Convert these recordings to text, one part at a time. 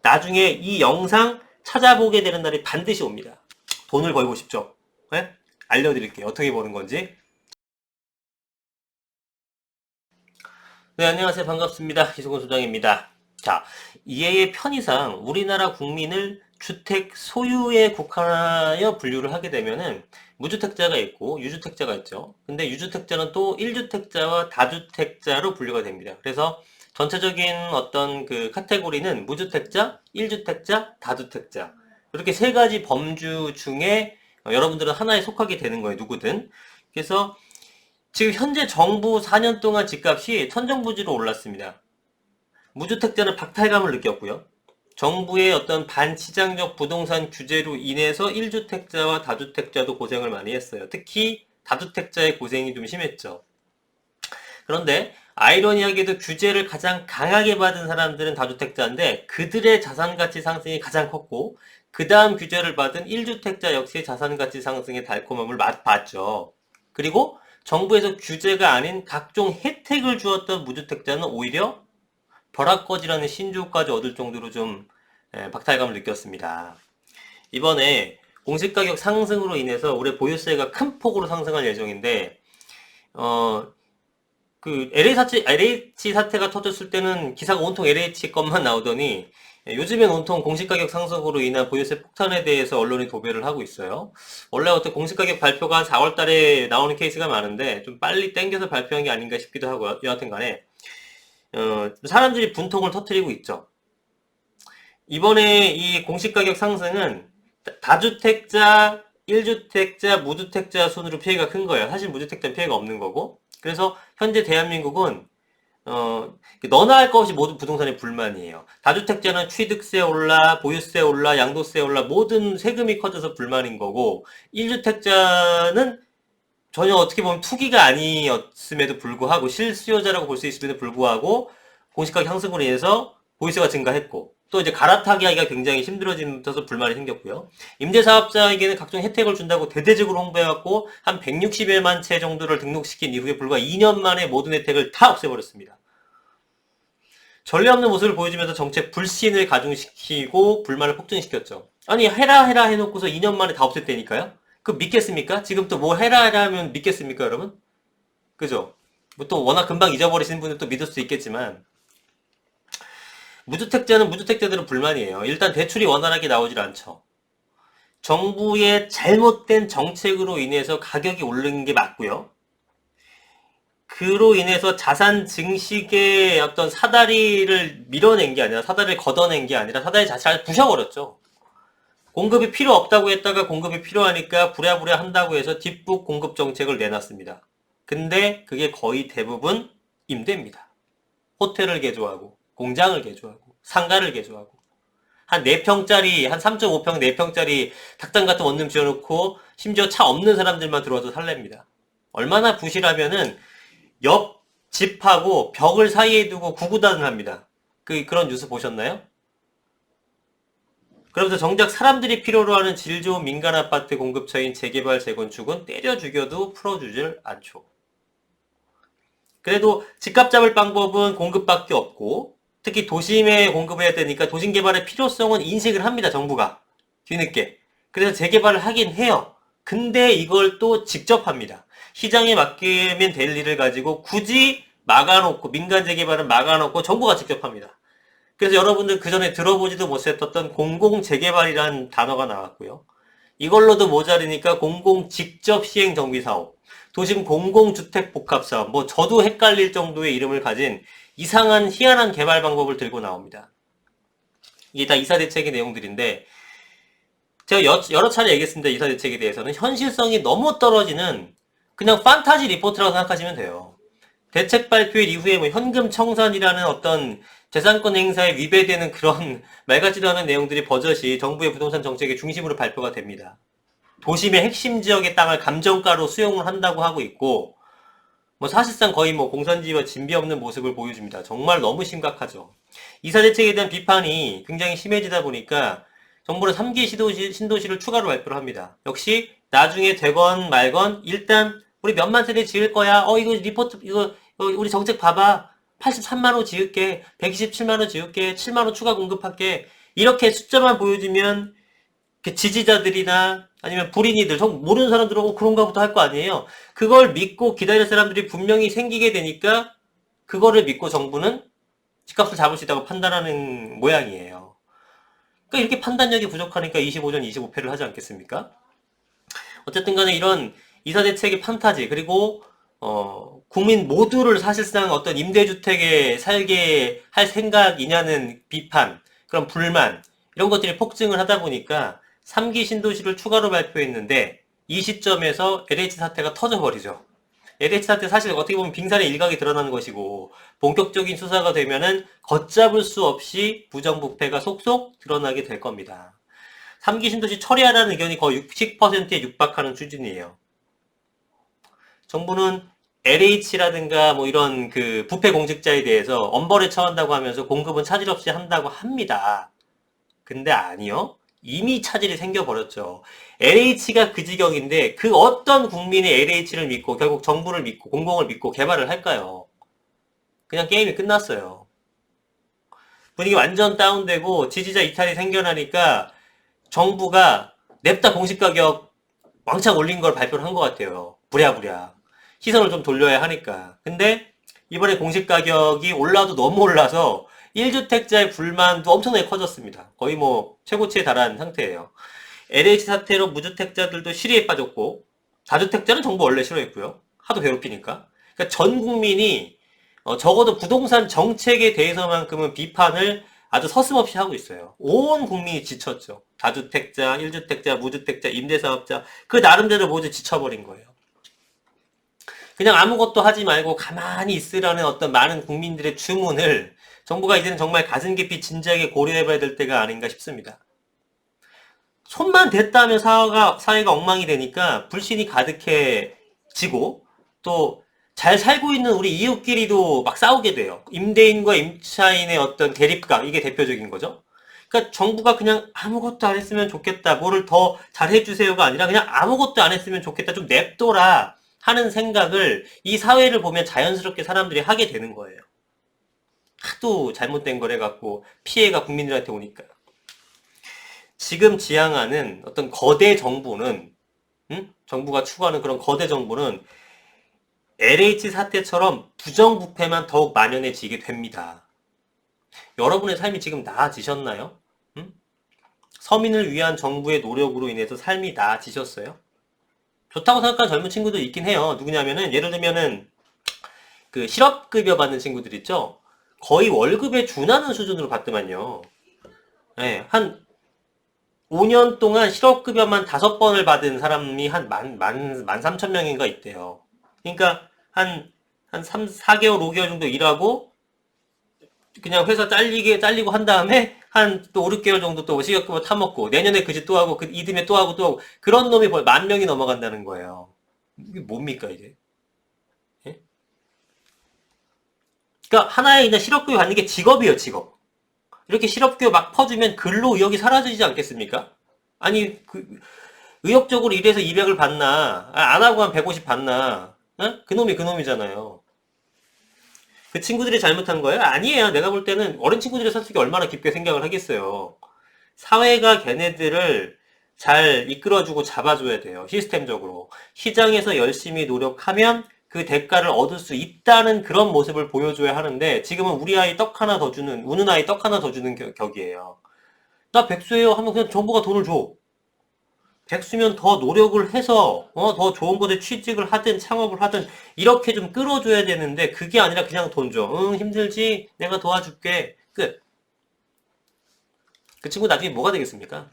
나중에 이 영상 찾아보게 되는 날이 반드시 옵니다. 돈을 벌고 싶죠? 네? 알려드릴게요. 어떻게 버는 건지. 네, 안녕하세요. 반갑습니다. 이승훈 소장입니다. 자, 이해의 편의상 우리나라 국민을 주택 소유에 국한하여 분류를 하게 되면은 무주택자가 있고 유주택자가 있죠. 근데 유주택자는 또 1주택자와 다주택자로 분류가 됩니다. 그래서 전체적인 어떤 그 카테고리는 무주택자, 1주택자, 다주택자 이렇게 세 가지 범주 중에 여러분들은 하나에 속하게 되는 거예요. 누구든. 그래서 지금 현재 정부 4년 동안 집값이 천정부지로 올랐습니다. 무주택자는 박탈감을 느꼈고요. 정부의 어떤 반시장적 부동산 규제로 인해서 1주택자와 다주택자도 고생을 많이 했어요. 특히 다주택자의 고생이 좀 심했죠. 그런데 아이러니하게도 규제를 가장 강하게 받은 사람들은 다주택자인데 그들의 자산가치 상승이 가장 컸고 그 다음 규제를 받은 1주택자 역시 자산가치 상승의 달콤함을 맛봤죠. 그리고 정부에서 규제가 아닌 각종 혜택을 주었던 무주택자는 오히려 벼락거지라는 신조까지 얻을 정도로 좀 박탈감을 느꼈습니다. 이번에 공시가격 상승으로 인해서 올해 보유세가 큰 폭으로 상승할 예정인데 그 LH 사태가 터졌을 때는 기사가 온통 LH 것만 나오더니 요즘엔 온통 공시가격 상승으로 인한 보유세 폭탄에 대해서 언론이 도배를 하고 있어요. 원래 어떤 공시가격 발표가 한 4월 달에 나오는 케이스가 많은데 좀 빨리 땡겨서 발표한 게 아닌가 싶기도 하고요. 여하튼 간에 사람들이 분통을 터뜨리고 있죠. 이번에 이 공시가격 상승은 다주택자, 1주택자, 무주택자 순으로 피해가 큰 거예요. 사실 무주택자는 피해가 없는 거고. 그래서 현재 대한민국은 너나 할 것 없이 모든 부동산이 불만이에요. 다주택자는 취득세 올라, 보유세 올라, 양도세 올라 모든 세금이 커져서 불만인 거고 1주택자는 전혀 어떻게 보면 투기가 아니었음에도 불구하고 실수요자라고 볼 수 있음에도 불구하고 공시가격 상승으로 인해서 보유세가 증가했고 또 이제 갈아타기 하기가 굉장히 힘들어지면서 불만이 생겼고요. 임대사업자에게는 각종 혜택을 준다고 대대적으로 홍보해왔고 한 160여만 채 정도를 등록시킨 이후에 불과 2년 만에 모든 혜택을 다 없애버렸습니다. 전례 없는 모습을 보여주면서 정책 불신을 가중시키고 불만을 폭증시켰죠. 아니 해라 해놓고서 2년 만에 다 없앴다니까요? 그 믿겠습니까? 지금 또 뭐 해라 하면 믿겠습니까 여러분? 그죠? 뭐 또 워낙 금방 잊어버리시는 분은 또 믿을 수 있겠지만 무주택자는 무주택자들은 불만이에요. 일단 대출이 원활하게 나오질 않죠. 정부의 잘못된 정책으로 인해서 가격이 오르는 게 맞고요. 그로 인해서 자산 증식의 어떤 사다리를 밀어낸 게 아니라 사다리를 걷어낸 게 아니라 사다리 자체를 부셔버렸죠. 공급이 필요 없다고 했다가 공급이 필요하니까 부랴부랴 한다고 해서 뒷북 공급 정책을 내놨습니다. 근데 그게 거의 대부분 임대입니다. 호텔을 개조하고 공장을 개조하고 상가를 개조하고 한 4평짜리 한 3.5평 4평짜리 닭장 같은 원룸 지어놓고 심지어 차 없는 사람들만 들어와서 살랍니다. 얼마나 부실하면은 옆 집하고 벽을 사이에 두고 구구단을 합니다. 그런 뉴스 보셨나요? 그러면서 정작 사람들이 필요로 하는 질 좋은 민간 아파트 공급처인 재개발, 재건축은 때려 죽여도 풀어주질 않죠. 그래도 집값 잡을 방법은 공급밖에 없고 특히 도심에 공급해야 되니까 도심 개발의 필요성은 인식을 합니다. 정부가 뒤늦게. 그래서 재개발을 하긴 해요. 근데 이걸 또 직접 합니다. 시장에 맡기면 될 일을 가지고 굳이 막아놓고 민간 재개발은 막아놓고 정부가 직접 합니다. 그래서 여러분들 그 전에 들어보지도 못했던 공공재개발이라는 단어가 나왔고요. 이걸로도 모자르니까 공공 직접 시행 정비 사업, 도심 공공주택 복합 사업, 뭐 저도 헷갈릴 정도의 이름을 가진 이상한 희한한 개발 방법을 들고 나옵니다. 이게 다 이사대책의 내용들인데 제가 여러 차례 얘기했습니다. 이사대책에 대해서는 현실성이 너무 떨어지는 그냥 판타지 리포트라고 생각하시면 돼요. 대책 발표일 이후에 뭐 현금 청산이라는 어떤 재산권 행사에 위배되는 그런 말 같지도 않은 내용들이 버젓이 정부의 부동산 정책의 중심으로 발표가 됩니다. 도심의 핵심 지역의 땅을 감정가로 수용을 한다고 하고 있고 뭐 사실상 거의 뭐 공산주의와 진비 없는 모습을 보여줍니다. 정말 너무 심각하죠. 이사대책에 대한 비판이 굉장히 심해지다 보니까 정부는 3기 신도시를 추가로 발표를 합니다. 역시 나중에 되건 말건 일단 우리 몇만 세대 지을 거야. 이거 리포트 이거 우리 정책 봐봐. 83만호 지을게. 127만호 지을게. 7만호 추가 공급할게. 이렇게 숫자만 보여주면 그 지지자들이나 아니면 불인이들, 모르는 사람들은 그런가 보다 할 거 아니에요. 그걸 믿고 기다릴 사람들이 분명히 생기게 되니까 그거를 믿고 정부는 집값을 잡을 수 있다고 판단하는 모양이에요. 그러니까 이렇게 판단력이 부족하니까 25전 25패를 하지 않겠습니까? 어쨌든 간에 이런 이사대책의 판타지, 그리고 국민 모두를 사실상 어떤 임대주택에 살게 할 생각이냐는 비판, 그런 불만, 이런 것들이 폭증을 하다 보니까 3기 신도시를 추가로 발표했는데 이 시점에서 LH 사태가 터져버리죠. LH 사태 사실 어떻게 보면 빙산의 일각이 드러나는 것이고 본격적인 수사가 되면은 걷잡을 수 없이 부정부패가 속속 드러나게 될 겁니다. 3기 신도시 처리하라는 의견이 거의 60%에 육박하는 수준이에요. 정부는 LH라든가 뭐 이런 그 부패 공직자에 대해서 엄벌에 처한다고 하면서 공급은 차질 없이 한다고 합니다. 근데 아니요. 이미 차질이 생겨버렸죠. LH가 그 지경인데 그 어떤 국민이 LH를 믿고 결국 정부를 믿고 공공을 믿고 개발을 할까요? 그냥 게임이 끝났어요. 분위기 완전 다운되고 지지자 이탈이 생겨나니까 정부가 냅다 공시가격 왕창 올린 걸 발표를 한 것 같아요. 부랴부랴. 시선을 좀 돌려야 하니까. 근데 이번에 공시가격이 올라도 너무 올라서 1주택자의 불만도 엄청나게 커졌습니다. 거의 뭐 최고치에 달한 상태예요. LH 사태로 무주택자들도 시리에 빠졌고 다주택자는 정부 원래 싫어했고요. 하도 괴롭히니까. 그러니까 전 국민이 적어도 부동산 정책에 대해서만큼은 비판을 아주 서슴없이 하고 있어요. 온 국민이 지쳤죠. 다주택자, 1주택자, 무주택자, 임대사업자 그 나름대로 모두 지쳐버린 거예요. 그냥 아무것도 하지 말고 가만히 있으라는 어떤 많은 국민들의 주문을 정부가 이제는 정말 가슴 깊이 진지하게 고려해봐야 될 때가 아닌가 싶습니다. 손만 댔다면 사회가 엉망이 되니까 불신이 가득해지고 또 잘 살고 있는 우리 이웃끼리도 막 싸우게 돼요. 임대인과 임차인의 어떤 대립각, 이게 대표적인 거죠. 그러니까 정부가 그냥 아무것도 안 했으면 좋겠다, 뭐를 더 잘해주세요가 아니라 그냥 아무것도 안 했으면 좋겠다, 좀 냅둬라 하는 생각을 이 사회를 보면 자연스럽게 사람들이 하게 되는 거예요. 하도 잘못된 걸 해갖고 피해가 국민들한테 오니까요. 지금 지향하는 어떤 거대 정부는, 정부가 추구하는 그런 거대 정부는 LH 사태처럼 부정부패만 더욱 만연해지게 됩니다. 여러분의 삶이 지금 나아지셨나요? 서민을 위한 정부의 노력으로 인해서 삶이 나아지셨어요? 좋다고 생각하는 젊은 친구들 있긴 해요. 누구냐면은, 예를 들면은, 그 실업급여 받는 친구들 있죠? 거의 월급에 준하는 수준으로 받더만요. 네, 한 5년 동안 실업급여만 5번을 받은 사람이 한 13,000명인가 있대요. 그러니까 한 3, 4개월, 5개월 정도 일하고 그냥 회사 잘리고 한 다음에 한 또 5, 6개월 정도 또 실업급여 타먹고 내년에 그 집 또 하고 그 이듬해 또 하고 또 하고 그런 놈이 거의 10,000명이 넘어간다는 거예요. 이게 뭡니까 이게? 예? 그러니까 하나의 그냥 실업급여 받는 게 직업이에요, 직업. 이렇게 실업급여 막 퍼주면 근로 의욕이 사라지지 않겠습니까? 아니, 의욕적으로 일해서 200을 받나, 안 하고 한 150 받나, 그놈이 그놈이잖아요. 그 친구들이 잘못한 거예요? 아니에요. 내가 볼 때는 어린 친구들의 선택이 얼마나 깊게 생각을 하겠어요. 사회가 걔네들을 잘 이끌어주고 잡아줘야 돼요. 시스템적으로. 시장에서 열심히 노력하면 그 대가를 얻을 수 있다는 그런 모습을 보여줘야 하는데 지금은 우리 아이 떡 하나 더 주는, 우는 아이 떡 하나 더 주는 격이에요. 나 백수예요 하면 그냥 정부가 돈을 줘. 백수면 더 노력을 해서 더 좋은 곳에 취직을 하든 창업을 하든 이렇게 좀 끌어줘야 되는데 그게 아니라 그냥 돈 줘. 응, 힘들지? 내가 도와줄게. 끝. 그 친구 나중에 뭐가 되겠습니까?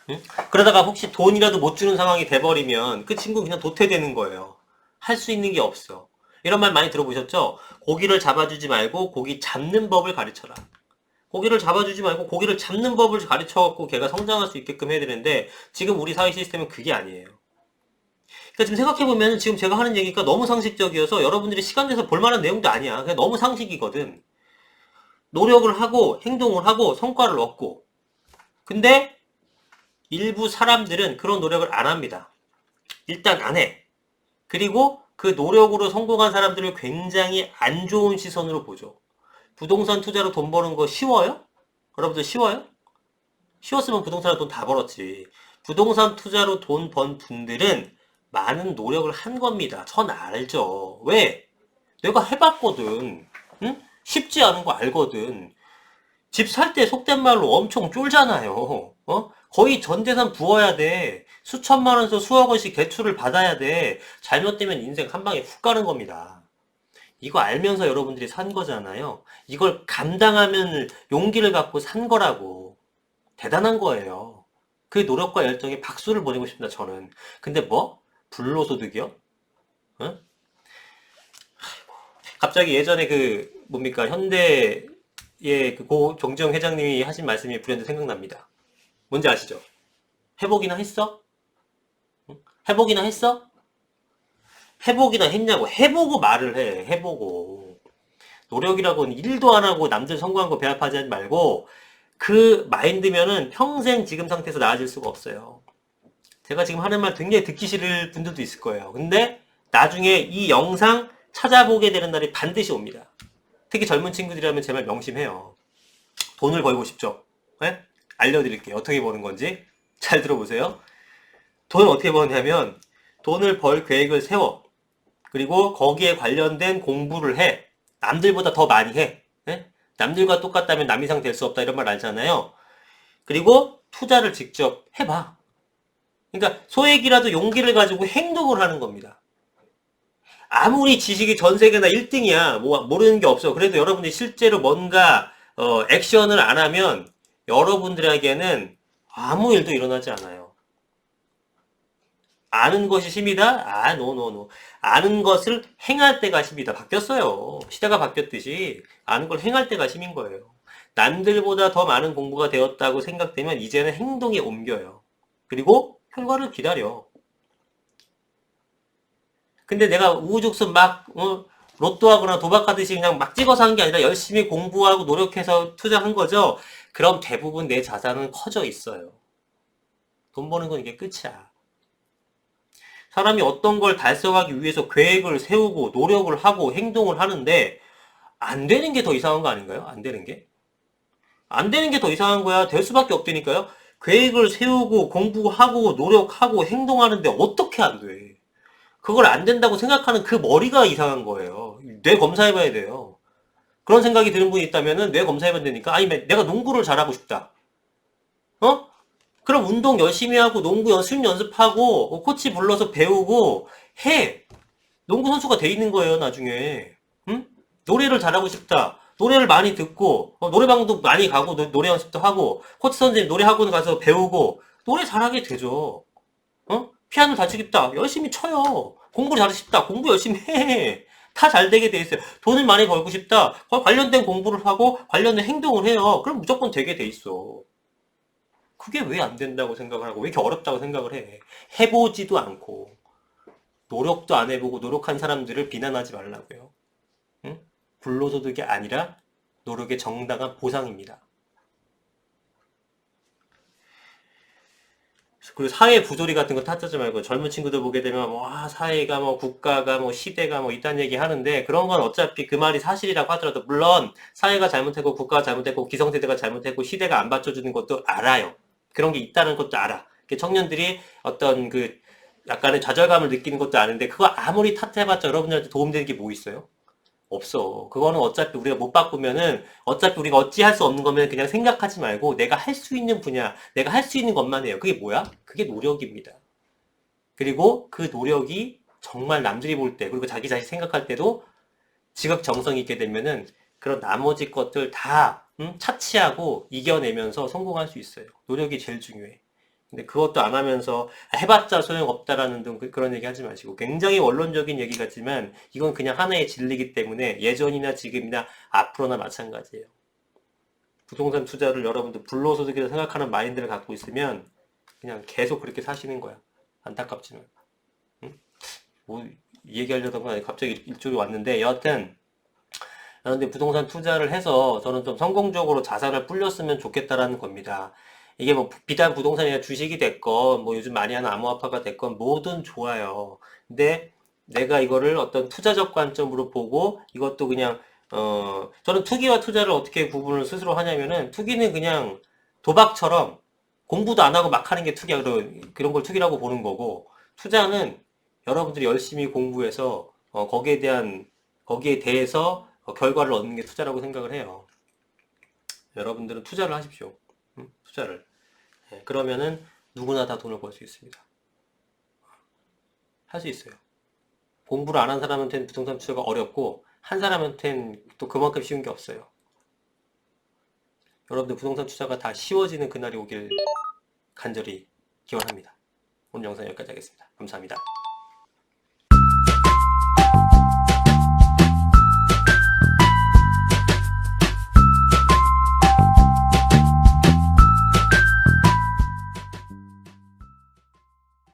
응? 그러다가 혹시 돈이라도 못 주는 상황이 돼버리면 그 친구 그냥 도태되는 거예요. 할 수 있는 게 없어. 이런 말 많이 들어보셨죠? 고기를 잡아주지 말고 고기 잡는 법을 가르쳐라. 고기를 잡아주지 말고 고기를 잡는 법을 가르쳐갖고 걔가 성장할 수 있게끔 해야 되는데 지금 우리 사회 시스템은 그게 아니에요. 그러니까 지금 생각해보면 지금 제가 하는 얘기가 너무 상식적이어서 여러분들이 시간 내서 볼만한 내용도 아니야. 그냥 너무 상식이거든. 노력을 하고 행동을 하고 성과를 얻고 근데 일부 사람들은 그런 노력을 안 합니다. 일단 안 해. 그리고 그 노력으로 성공한 사람들을 굉장히 안 좋은 시선으로 보죠. 부동산 투자로 돈 버는 거 쉬워요? 여러분들 쉬워요? 쉬웠으면 부동산으로 돈 다 벌었지. 부동산 투자로 돈 번 분들은 많은 노력을 한 겁니다. 전 알죠. 왜? 내가 해봤거든. 응? 쉽지 않은 거 알거든. 집 살 때 속된 말로 엄청 쫄잖아요. 어? 거의 전 재산 부어야 돼. 수천만 원에서 수억 원씩 대출을 받아야 돼. 잘못되면 인생 한 방에 훅 가는 겁니다. 이거 알면서 여러분들이 산 거잖아요. 이걸 감당하면 용기를 갖고 산 거라고. 대단한 거예요. 그 노력과 열정에 박수를 보내고 싶습니다, 저는. 근데 뭐? 불로소득이요? 응? 갑자기 예전에 그, 뭡니까, 현대의 그 고 정재영 회장님이 하신 말씀이 불현듯 생각납니다. 뭔지 아시죠? 해보기나 했어? 해보기나 했어? 해보기나 했냐고. 해보고 말을 해. 해보고. 노력이라고는 일도 안 하고 남들 성공한 거 배합하지 말고 그 마인드면은 평생 지금 상태에서 나아질 수가 없어요. 제가 지금 하는 말 굉장히 듣기 싫을 분들도 있을 거예요. 근데 나중에 이 영상 찾아보게 되는 날이 반드시 옵니다. 특히 젊은 친구들이라면 제 말 명심해요. 돈을 벌고 싶죠? 네? 알려드릴게요. 어떻게 버는 건지. 잘 들어보세요. 돈을 어떻게 버냐면 돈을 벌 계획을 세워. 그리고 거기에 관련된 공부를 해. 남들보다 더 많이 해. 네? 남들과 똑같다면 남 이상 될 수 없다 이런 말 알잖아요. 그리고 투자를 직접 해봐. 그러니까 소액이라도 용기를 가지고 행동을 하는 겁니다. 아무리 지식이 전 세계나 1등이야. 뭐 모르는 게 없어. 그래도 여러분들이 실제로 뭔가 액션을 안 하면 여러분들에게는 아무 일도 일어나지 않아요. 아는 것이 힘이다? 아, 노. 아는 것을 행할 때가 힘이다. 바뀌었어요. 시대가 바뀌었듯이 아는 걸 행할 때가 힘인 거예요. 남들보다 더 많은 공부가 되었다고 생각되면 이제는 행동에 옮겨요. 그리고 결과를 기다려. 근데 내가 우후죽순 막 로또하거나 도박하듯이 그냥 막 찍어서 한 게 아니라 열심히 공부하고 노력해서 투자한 거죠. 그럼 대부분 내 자산은 커져 있어요. 돈 버는 건 이게 끝이야. 사람이 어떤 걸 달성하기 위해서 계획을 세우고 노력을 하고 행동을 하는데 안 되는 게 더 이상한 거 아닌가요? 안 되는 게? 안 되는 게 더 이상한 거야. 될 수밖에 없다니까요. 계획을 세우고 공부하고 노력하고 행동하는데 어떻게 안 돼? 그걸 안 된다고 생각하는 그 머리가 이상한 거예요. 뇌 검사해봐야 돼요. 그런 생각이 드는 분이 있다면은 뇌 검사해봐야 되니까 아니 내가 농구를 잘하고 싶다. 어? 그럼 운동 열심히 하고 농구 연습 연습하고 코치 불러서 배우고 해. 농구 선수가 돼 있는 거예요, 나중에. 응? 노래를 잘하고 싶다. 노래를 많이 듣고 노래방도 많이 가고 노래 연습도 하고 코치 선생님 노래 학원 가서 배우고 노래 잘하게 되죠. 어? 피아노 잘 치겠다. 열심히 쳐요. 공부 잘하고 싶다. 공부 열심히 해. 다 잘 되게 돼 있어요. 돈을 많이 벌고 싶다. 관련된 공부를 하고 관련된 행동을 해요. 그럼 무조건 되게 돼 있어. 그게 왜 안 된다고 생각을 하고 왜 이렇게 어렵다고 생각을 해? 해보지도 않고 노력도 안 해보고 노력한 사람들을 비난하지 말라고요. 응? 불로소득이 아니라 노력의 정당한 보상입니다. 그리고 사회 부조리 같은 거 탓하지 말고 젊은 친구들 보게 되면 와 사회가 뭐 국가가 뭐 시대가 뭐 이딴 얘기 하는데 그런 건 어차피 그 말이 사실이라고 하더라도 물론 사회가 잘못했고 국가가 잘못했고 기성세대가 잘못했고 시대가 안 받쳐주는 것도 알아요. 그런 게 있다는 것도 알아. 청년들이 어떤 그 약간의 좌절감을 느끼는 것도 아는데 그거 아무리 탓해봤자 여러분들한테 도움되는 게 뭐 있어요? 없어. 그거는 어차피 우리가 못 바꾸면은 어차피 우리가 어찌할 수 없는 거면 그냥 생각하지 말고 내가 할 수 있는 분야, 내가 할 수 있는 것만 해요. 그게 뭐야? 그게 노력입니다. 그리고 그 노력이 정말 남들이 볼 때, 그리고 자기 자신 생각할 때도 지극정성이 있게 되면은 그런 나머지 것들 다 차치하고 이겨내면서 성공할 수 있어요. 노력이 제일 중요해. 근데 그것도 안 하면서 해봤자 소용없다라는 등 그런 얘기 하지 마시고 굉장히 원론적인 얘기 같지만 이건 그냥 하나의 진리이기 때문에 예전이나 지금이나 앞으로나 마찬가지예요. 부동산 투자를 여러분들 불로소득이라 생각하는 마인드를 갖고 있으면 그냥 계속 그렇게 사시는 거야. 안타깝지만. 응? 뭐 얘기하려다가 갑자기 이쪽이 왔는데 여하튼 근데 부동산 투자를 해서 저는 좀 성공적으로 자산을 불렸으면 좋겠다라는 겁니다. 이게 뭐 비단 부동산이나 주식이 됐건 뭐 요즘 많이 하는 암호화폐가 됐건 뭐든 좋아요. 근데 내가 이거를 어떤 투자적 관점으로 보고 이것도 그냥 저는 투기와 투자를 어떻게 구분을 스스로 하냐면은, 투기는 그냥 도박처럼 공부도 안 하고 막 하는 게 투기야. 그런 걸 투기라고 보는 거고, 투자는 여러분들이 열심히 공부해서, 거기에 대해서 결과를 얻는 게 투자라고 생각을 해요. 여러분들은 투자를 하십시오. 투자를. 예, 그러면은 누구나 다 돈을 벌 수 있습니다. 할 수 있어요. 공부를 안 한 사람한테는 부동산 투자가 어렵고, 한 사람한테는 또 그만큼 쉬운 게 없어요. 여러분들 부동산 투자가 다 쉬워지는 그날이 오길 간절히 기원합니다. 오늘 영상 여기까지 하겠습니다. 감사합니다.